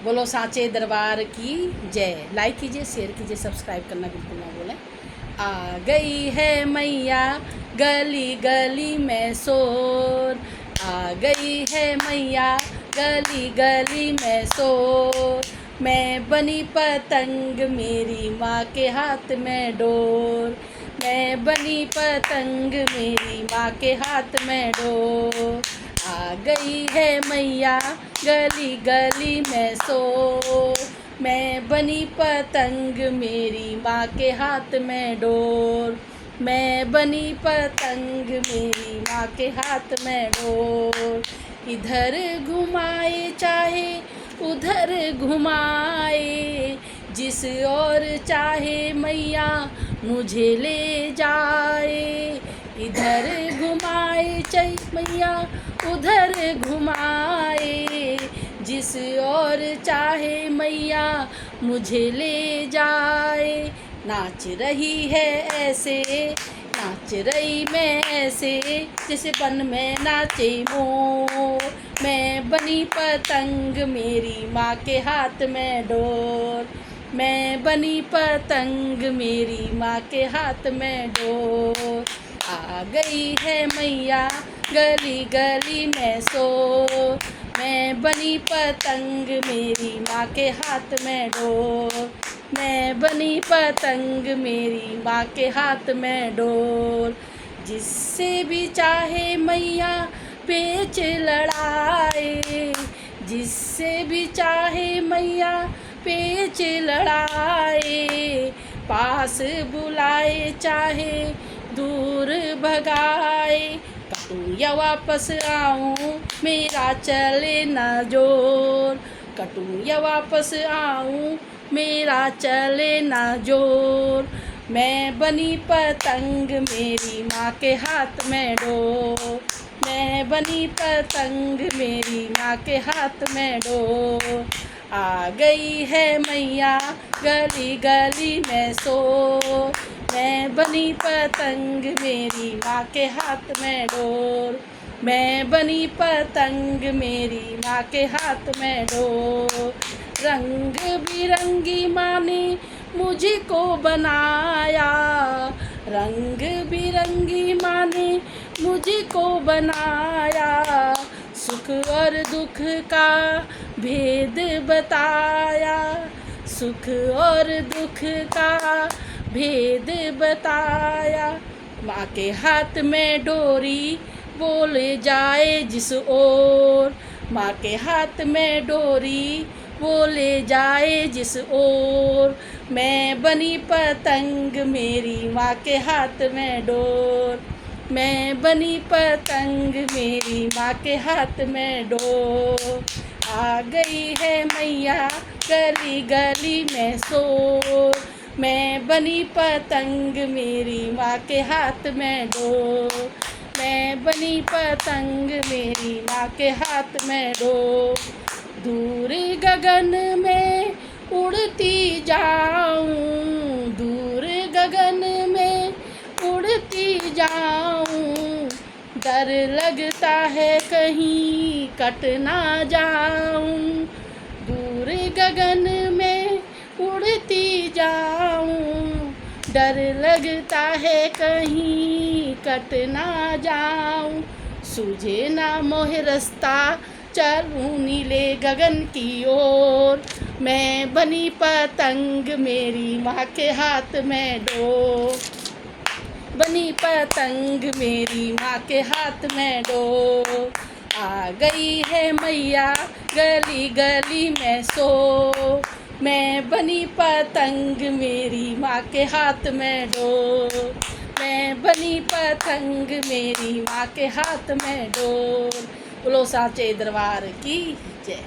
बोलो सांचे दरबार की जय। लाइक कीजिए, शेयर कीजिए, सब्सक्राइब करना बिल्कुल ना भूलें। आ गई है मैया गली गली में शोर, आ गई है मैया गली गली में शोर। मैं बनी पतंग मेरी माँ के हाथ में डोर, मैं बनी पतंग मेरी माँ के हाथ में डोर। आ गई है मैया गली गली में शोर, मैं बनी पतंग मेरी माँ के हाथ में डोर, मैं बनी पतंग मेरी माँ के हाथ में डोर। इधर घुमाए चाहे उधर घुमाए, जिस ओर चाहे मैया मुझे ले जाए। इधर घुमाए चाहे मैया उधर घुमाए, जिस ओर चाहे मैया मुझे ले जाए। नाच रही है ऐसे, नाच रही मैं ऐसे, जैसे बन में नाचे मोर। मैं बनी पतंग मेरी माँ के हाथ में डोर, मैं बनी पतंग मेरी माँ के हाथ में डोर। आ गई है मैया गली गली में शोर, मैं बनी पतंग मेरी माँ के हाथ में डोर, मैं बनी पतंग मेरी माँ के हाथ में डोर। जिससे भी चाहे मैया पेच लड़ाए, जिससे भी चाहे मैया पेच लड़ाए। पास बुलाए चाहे दूर भगाए, कटूँ या वापस आऊँ मेरा चले ना जोर। कटूँ या वापस आऊँ मेरा चले ना जोर। मैं बनी पतंग मेरी माँ के हाथ में डोर, मैं बनी पतंग मेरी माँ के हाथ में डोर। आ गई है मैया गली गली में शोर, मैं बनी पतंग मेरी माँ के हाथ में डोर, मैं बनी पतंग मेरी माँ के हाथ में डोर। रंग बिरंगी माँ ने मुझको बनाया, रंग बिरंगी माँ ने मुझको बनाया। सुख और दुख का भेद बताया, सुख और दुख का भेद बताया। माँ के हाथ में डोरी बोले जाए जिस ओर, माँ के हाथ में डोरी बोले जाए जिस ओर। मैं बनी पतंग मेरी माँ के हाथ में डोर, मैं बनी पतंग मेरी माँ के हाथ में डोर। आ गई है मैया गली गली में शोर, मैं बनी पतंग मेरी माँ के हाथ में डोर, मैं बनी पतंग मेरी माँ के हाथ में डोर। दूर गगन में उड़ती जाऊं, दूर गगन में उड़ती जाऊं। डर लगता है कहीं कट ना जाऊं, दूर गगन में उड़ती जाऊं। डर लगता है कहीं कट ना जाऊं। सूझे ना मोहे रास्ता चलूं नीले गगन की ओर। मैं बनी पतंग मेरी माँ के हाथ में डोर, बनी पतंग मेरी माँ के हाथ में डोर। आ गई है मैया गली गली में शोर, मैं बनी पतंग मेरी माँ के हाथ में डोर, मैं बनी पतंग मेरी माँ के हाथ में डोर। बोलो सांचे दरबार की जय।